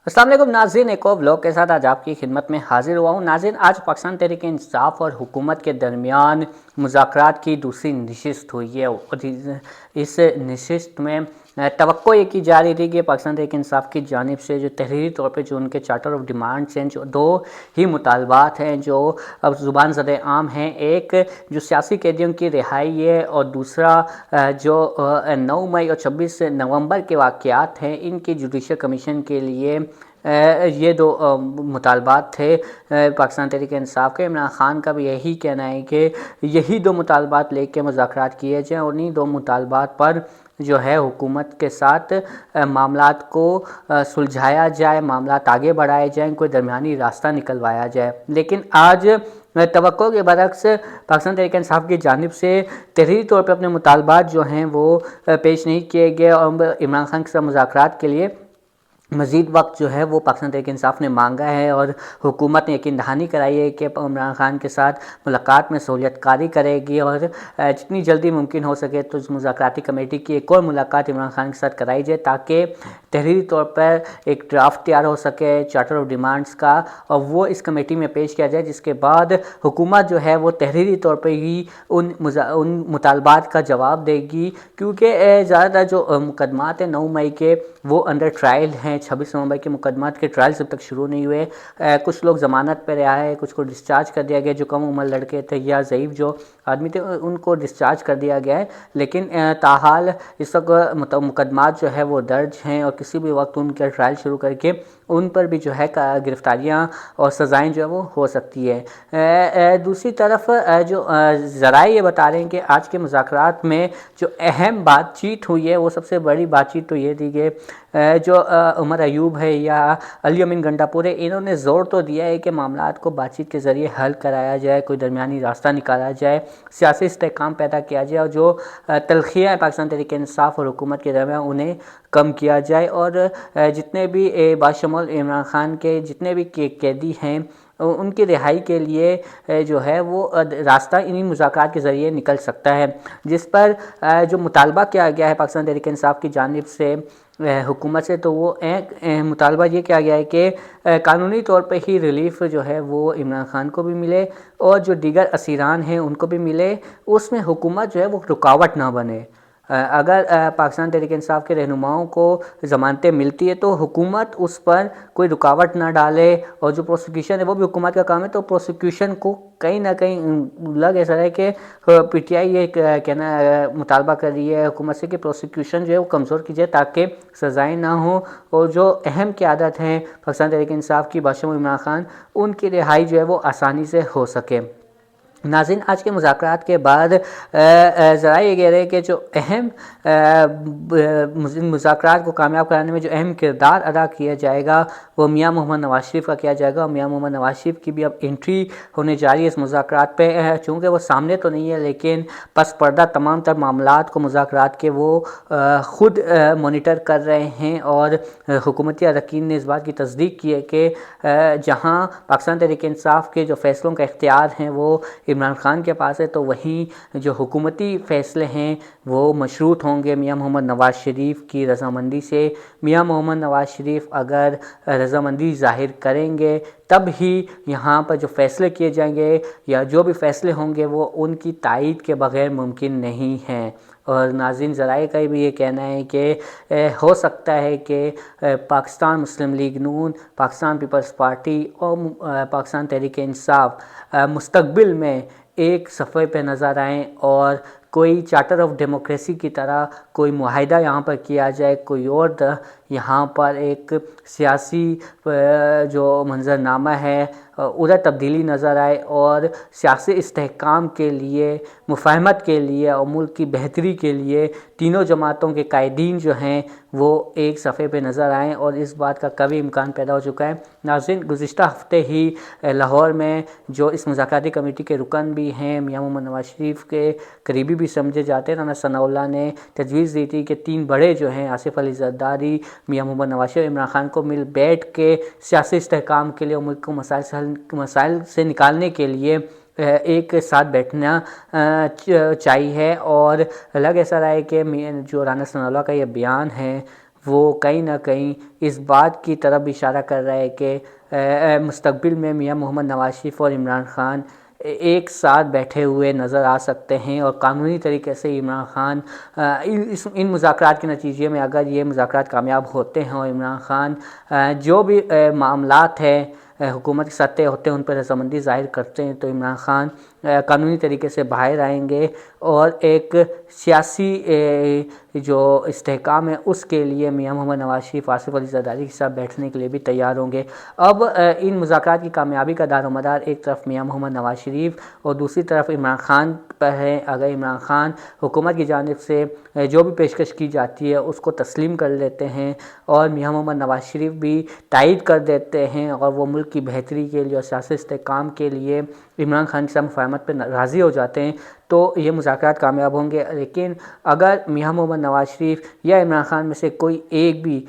السلام علیکم ناظرین، ایک اور ولاگ کے ساتھ آج آپ کی خدمت میں حاضر ہوا ہوں۔ ناظرین، آج پاکستان تحریک انصاف اور حکومت کے درمیان مذاکرات کی دوسری نشست ہوئی ہے اور اس نشست میں توقع یہ کی جا رہی تھی کہ پاکستان تحریک انصاف کی جانب سے جو تحریری طور پہ جو ان کے چارٹر آف ڈیمانڈس ہیں، جو دو ہی مطالبات ہیں جو اب زبان زد عام ہیں، ایک جو سیاسی قیدیوں کی رہائی ہے اور دوسرا جو 9 مئی اور 26 نومبر کے واقعات ہیں، ان کی جوڈیشل کمیشن کے لیے یہ دو مطالبات تھے پاکستان تحریک انصاف کے۔ عمران خان کا بھی یہی کہنا ہے کہ یہی دو مطالبات لے کے مذاکرات کیے جائیں اور انہی دو مطالبات پر جو ہے حکومت کے ساتھ معاملات کو سلجھایا جائے، معاملات آگے بڑھائے جائیں، کوئی درمیانی راستہ نکلوایا جائے۔ لیکن آج توقع کے برعکس پاکستان تحریک انصاف کی جانب سے تحریری طور پہ اپنے مطالبات جو ہیں وہ پیش نہیں کیے گئے اور عمران خان کے ساتھ مذاکرات کے لیے مزید وقت جو ہے وہ پاکستان تحریک انصاف نے مانگا ہے اور حکومت نے یقین دہانی کرائی ہے کہ عمران خان کے ساتھ ملاقات میں سہولت کاری کرے گی اور جتنی جلدی ممکن ہو سکے تو اس مذاکراتی کمیٹی کی ایک اور ملاقات عمران خان کے ساتھ کرائی جائے تاکہ تحریری طور پر ایک ڈرافٹ تیار ہو سکے چارٹر آف ڈیمانڈس کا اور وہ اس کمیٹی میں پیش کیا جائے، جس کے بعد حکومت جو ہے وہ تحریری طور پہ ہی ان مطالبات کا جواب دے گی، کیونکہ زیادہ تر جو مقدمات ہیں 9 مئی کے وہ انڈر ٹرائل ہیں۔ 26 نومبر کے مقدمات کے ٹرائلز اب تک شروع نہیں ہوئے، کچھ لوگ ضمانت پہ رہا ہے، کچھ کو ڈسچارج کر دیا گیا، جو کم عمر لڑکے تھے یا ضعیف جو آدمی تھے ان کو ڈسچارج کر دیا گیا ہے، لیکن تاحال اس وقت مقدمات جو ہے وہ درج ہیں اور کسی بھی وقت ان کا ٹرائل شروع کر کے ان پر بھی جو ہے گرفتاریاں اور سزائیں جو ہے وہ ہو سکتی ہے۔ دوسری طرف جو ذرائع یہ بتا رہے ہیں کہ آج کے مذاکرات میں جو اہم بات چیت ہوئی ہے وہ سب سے بڑی بات چیت تو یہ تھی کہ جو عمر ایوب ہے یا علی امین گنڈا پورے، انہوں نے زور تو دیا ہے کہ معاملات کو بات چیت کے ذریعے حل کرایا جائے، کوئی درمیانی راستہ نکالا جائے، سیاسی استحکام پیدا کیا جائے اور جو تلخیاں ہیں پاکستان تحریک انصاف اور حکومت کے درمیان انہیں کم کیا جائے اور جتنے بھی باشمول عمران خان کے جتنے بھی قیدی ہیں ان کی رہائی کے لیے جو ہے وہ راستہ انہی مذاکرات کے ذریعے نکل سکتا ہے، جس پر جو مطالبہ کیا گیا ہے پاکستان تحریک انصاف کی جانب سے حکومت سے، تو وہ ایک مطالبہ یہ کیا گیا ہے کہ قانونی طور پہ ہی ریلیف جو ہے وہ عمران خان کو بھی ملے اور جو دیگر اسیران ہیں ان کو بھی ملے، اس میں حکومت جو ہے وہ رکاوٹ نہ بنے۔ اگر پاکستان تحریک انصاف کے رہنماؤں کو ضمانتیں ملتی ہے تو حکومت اس پر کوئی رکاوٹ نہ ڈالے اور جو پروسیکیوشن ہے وہ بھی حکومت کا کام ہے، تو پروسیکیوشن کو کہیں نہ کہیں لگ ایسا ہے کہ پی ٹی آئی یہ کہنا مطالبہ کر رہی ہے حکومت سے کہ پروسیکیوشن جو ہے وہ کمزور کی جائے تاکہ سزائیں نہ ہوں اور جو اہم قیادت ہیں پاکستان تحریک انصاف کی باشمول عمران خان، ان کی رہائی جو ہے وہ آسانی سے ہو سکے۔ ناظرین، آج کے مذاکرات کے بعد ذرائع یہ کہہ رہے ہیں کہ جو اہم مذاکرات کو کامیاب کرانے میں جو اہم کردار ادا کیا جائے گا وہ میاں محمد نواز شریف کا کیا جائے گا اور میاں محمد نواز شریف کی بھی اب انٹری ہونے جا رہی ہے اس مذاکرات پہ، چونکہ وہ سامنے تو نہیں ہے لیکن پس پردہ تمام تر معاملات کو مذاکرات کے وہ خود مانیٹر کر رہے ہیں اور حکومتی اراکین نے اس بات کی تصدیق کی ہے کہ جہاں پاکستان تحریک انصاف کے جو فیصلوں کا اختیار ہیں وہ عمران خان کے پاس ہے، تو وہیں جو حکومتی فیصلے ہیں وہ مشروط ہوں گے میاں محمد نواز شریف کی رضامندی سے۔ میاں محمد نواز شریف اگر رضامندی ظاہر کریں گے تب ہی یہاں پر جو فیصلے کیے جائیں گے یا جو بھی فیصلے ہوں گے وہ ان کی تائید کے بغیر ممکن نہیں ہیں۔ اور ناظرین، ذرائع کا بھی یہ کہنا ہے کہ ہو سکتا ہے کہ پاکستان مسلم لیگ نون، پاکستان پیپلز پارٹی اور پاکستان تحریک انصاف مستقبل میں ایک صفحے پہ نظر آئیں اور کوئی چارٹر آف ڈیموکریسی کی طرح کوئی معاہدہ یہاں پر کیا جائے، کوئی اور یہاں پر ایک سیاسی جو منظرنامہ ہے ادھر تبدیلی نظر آئے اور سیاسی استحکام کے لیے، مفاہمت کے لیے اور ملک کی بہتری کے لیے تینوں جماعتوں کے قائدین جو ہیں وہ ایک صفحے پہ نظر آئیں، اور اس بات کا قوی امکان پیدا ہو چکا ہے۔ ناظرین، گزشتہ ہفتے ہی لاہور میں جو اس مذاکراتی کمیٹی کے رکن بھی ہیں میاں محمد نواز شریف کے قریبی بھی سمجھے جاتے ہیں، رانا ثناء اللہ نے تجویز دی تھی کہ 3 بڑے جو ہیں آصف علی زرداری، میاں محمد نواز شریف، عمران خان کو مل بیٹھ کے سیاسی استحکام کے لیے اور ملک کو مسائل سے نکالنے کے لیے ایک ساتھ بیٹھنا چاہیے، اور لگ ایسا رہا ہے کہ جو رانا ثناء اللہ کا یہ بیان ہے وہ کہیں نہ کہیں اس بات کی طرف بھی اشارہ کر رہا ہے کہ مستقبل میں میاں محمد نواز شریف اور عمران خان ایک ساتھ بیٹھے ہوئے نظر آ سکتے ہیں، اور قانونی طریقے سے عمران خان ان مذاکرات کے نتیجے میں اگر یہ مذاکرات کامیاب ہوتے ہیں اور عمران خان جو بھی معاملات ہیں حکومت کے سطح ہوتے ہیں ان پر رضامندی ظاہر کرتے ہیں، تو عمران خان قانونی طریقے سے باہر آئیں گے اور ایک سیاسی جو استحکام ہے اس کے لیے میاں محمد نواز شریف آصف علی زرداری کے ساتھ بیٹھنے کے لیے بھی تیار ہوں گے۔ اب ان مذاکرات کی کامیابی کا دار و مدار ایک طرف میاں محمد نواز شریف اور دوسری طرف عمران خان پر ہے۔ اگر عمران خان حکومت کی جانب سے جو بھی پیشکش کی جاتی ہے اس کو تسلیم کر لیتے ہیں اور میاں محمد نواز شریف بھی تائید کر دیتے ہیں اور وہ ملک کی بہتری کے لیے اور سیاسی استحکام کے لیے عمران خان کے ساتھ مفاہمت پہ راضی ہو جاتے ہیں، تو یہ مذاکرات کامیاب ہوں گے۔ لیکن اگر میاں محمد نواز شریف یا عمران خان میں سے کوئی ایک بھی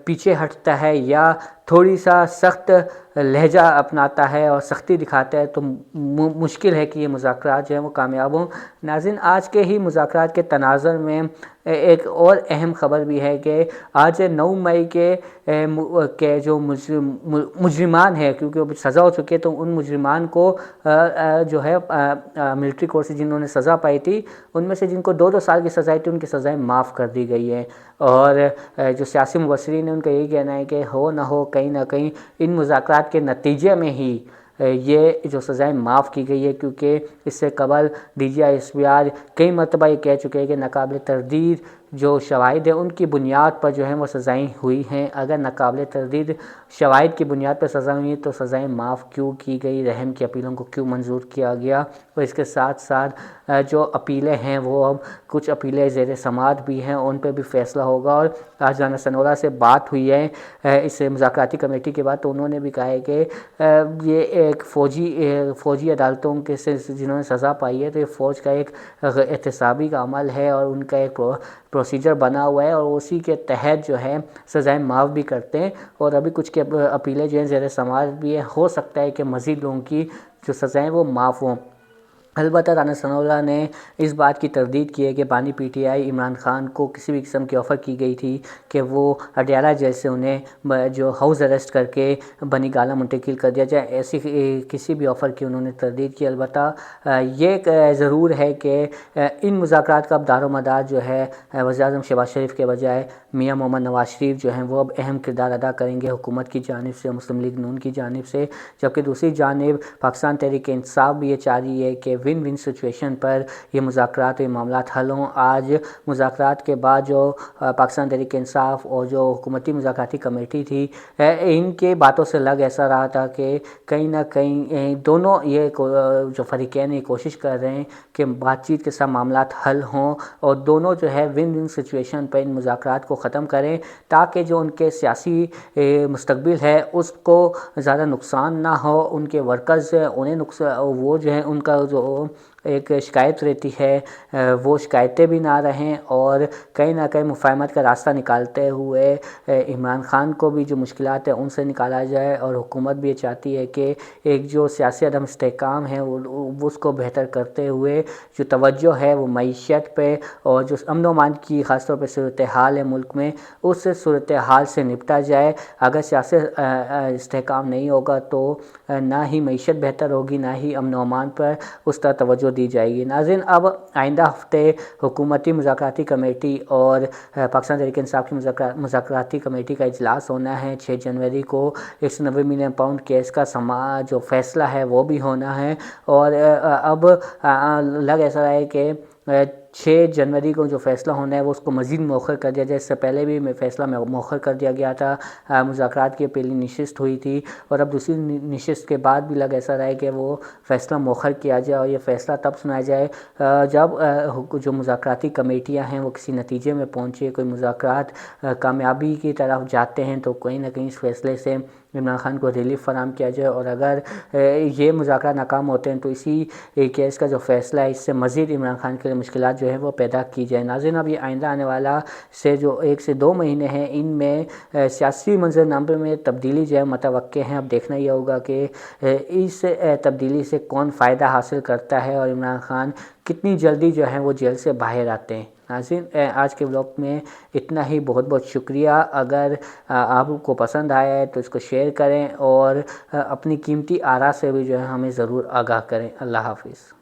پیچھے ہٹتا ہے یا تھوڑی سا سخت لہجہ اپناتا ہے اور سختی دکھاتا ہے، تو مشکل ہے کہ یہ مذاکرات جو ہیں وہ کامیاب ہوں۔ ناظرین، آج کے ہی مذاکرات کے تناظر میں ایک اور اہم خبر بھی ہے کہ آج 9 مئی کے جو مجرمان ہیں، کیونکہ وہ سزا ہو چکی ہے، تو ان مجرمان کو جو ہے ملٹری کورٹ سے جنہوں نے سزا پائی تھی ان میں سے جن کو 2 سال کی سزائیں تھی ان کی سزائیں معاف کر دی گئی ہیں، اور جو سیاسی مبصرین ہیں ان کا یہی کہنا ہے کہ ہو نہ ہو کہیں نہ کہیں ان مذاکرات کے نتیجے میں ہی یہ جو سزائیں معاف کی گئی ہے، کیونکہ اس سے قبل D G I S P R کئی مرتبہ یہ کہہ چکے ہیں کہ ناقابل تردید جو شواہد ہیں ان کی بنیاد پر جو ہیں وہ سزائیں ہوئی ہیں۔ اگر ناقابل تردید شواہد کی بنیاد پر سزا ہوئی ہیں تو سزائیں معاف کیوں کی گئی، رحم کی اپیلوں کو کیوں منظور کیا گیا، اور اس کے ساتھ ساتھ جو اپیلیں ہیں وہ اب کچھ اپیلیں زیر سماعت بھی ہیں، ان پہ بھی فیصلہ ہوگا۔ اور آج رانا ثناءاللہ سے بات ہوئی ہے اس مذاکراتی کمیٹی کے بعد، تو انہوں نے بھی کہا ہے کہ یہ ایک فوجی عدالتوں کے سے جنہوں نے سزا پائی ہے تو یہ فوج کا ایک احتسابی کا عمل ہے اور ان کا ایک پروسیجر بنا ہوا ہے، اور اسی کے تحت جو ہے سزائیں معاف بھی کرتے ہیں، اور ابھی کچھ کے اپیلیں جو ہیں زیر سماعت بھی ہیں، ہو سکتا ہے کہ مزید لوگوں کی جو سزائیں وہ معاف ہوں۔ البتہ رانا ثناءاللہ نے اس بات کی تردید کی ہے کہ بانی P T I Imran Khan کو کسی بھی قسم کی آفر کی گئی تھی کہ وہ اڈیالہ جیل سے انہیں جو ہاؤس اریسٹ کر کے بنی گالہ منتقل کر دیا جائے، ایسی کسی بھی آفر کی انہوں نے تردید کی۔ البتہ یہ ضرور ہے کہ ان مذاکرات کا اب دار و مدار جو ہے وزیر اعظم شہباز شریف کے بجائے میاں محمد نواز شریف جو ہیں وہ اب اہم کردار ادا کریں گے حکومت کی جانب سے، مسلم لیگ نون کی جانب سے، جبکہ دوسری جانب پاکستان تحریک انصاف بھی یہ چاہ رہی ہے کہ ون ون سچویشن پر یہ مذاکرات و معاملات حل ہوں۔ آج مذاکرات کے بعد جو پاکستان تحریک انصاف اور جو حکومتی مذاکراتی کمیٹی تھی ان کے باتوں سے لگ ایسا رہا تھا کہ کہیں نہ کہیں دونوں یہ جو فریقین یہ کوشش کر رہے ہیں کہ بات چیت کے ساتھ معاملات حل ہوں اور دونوں جو ہے ون ون سچویشن پر ان مذاکرات کو ختم کریں، تاکہ جو ان کے سیاسی مستقبل ہے اس کو زیادہ نقصان نہ ہو، ان کے ورکرز انہیں نقصان، وہ جو ہے ان کا جو ایک شکایت رہتی ہے وہ شکایتیں بھی نہ رہیں، اور کہیں نہ کہیں مفاہمت کا راستہ نکالتے ہوئے عمران خان کو بھی جو مشکلات ہیں ان سے نکالا جائے، اور حکومت بھی یہ چاہتی ہے کہ ایک جو سیاسی عدم استحکام ہے اس کو بہتر کرتے ہوئے جو توجہ ہے وہ معیشت پہ اور جو امن و امان کی خاص طور پہ صورتحال ہے ملک میں اس صورتحال سے نپٹا جائے۔ اگر سیاسی استحکام نہیں ہوگا تو نہ ہی معیشت بہتر ہوگی، نہ ہی امن و امان پر اس طرح توجہ دی جائے گی۔ ناظرین، اب آئندہ ہفتے حکومتی مذاکراتی کمیٹی اور پاکستان تحریک انصاف کی مذاکراتی کمیٹی کا اجلاس ہونا ہے 6 جنوری کو۔ 190 ملین پاؤنڈ کیس کا جو فیصلہ ہے وہ بھی ہونا ہے، اور اب لگ ایسا رہا ہے کہ 6 جنوری کو جو فیصلہ ہونا ہے وہ اس کو مزید مؤخر کر دیا جائے۔ اس سے پہلے بھی فیصلہ مؤخر کر دیا گیا تھا، مذاکرات کی پہلی نشست ہوئی تھی، اور اب دوسری نشست کے بعد بھی لگ ایسا رہا ہے کہ وہ فیصلہ مؤخر کیا جائے، اور یہ فیصلہ تب سنایا جائے جب جو مذاکراتی کمیٹیاں ہیں وہ کسی نتیجے میں پہنچے، کوئی مذاکرات کامیابی کی طرف جاتے ہیں تو کہیں نہ کہیں اس فیصلے سے عمران خان کو ریلیف فراہم کیا جائے، اور اگر یہ مذاکرات ناکام ہوتے ہیں تو اسی کیس کا جو فیصلہ ہے اس سے مزید عمران خان کے لیے مشکلات جو ہے وہ پیدا کی جائے۔ ناظرین، اب یہ آئندہ آنے والا جو 1 سے 2 مہینے ہیں ان میں سیاسی منظرنامے میں تبدیلی جو ہے متوقع ہیں۔ اب دیکھنا یہ ہوگا کہ اس تبدیلی سے کون فائدہ حاصل کرتا ہے اور عمران خان کتنی جلدی جو ہے وہ جیل سے باہر آتے ہیں۔ ناظرین آج کے بلاگ میں اتنا ہی، بہت بہت شکریہ۔ اگر آپ کو پسند آیا ہے تو اس کو شیئر کریں اور اپنی قیمتی آراء سے بھی جو ہے ہمیں ضرور آگاہ کریں۔ اللہ حافظ۔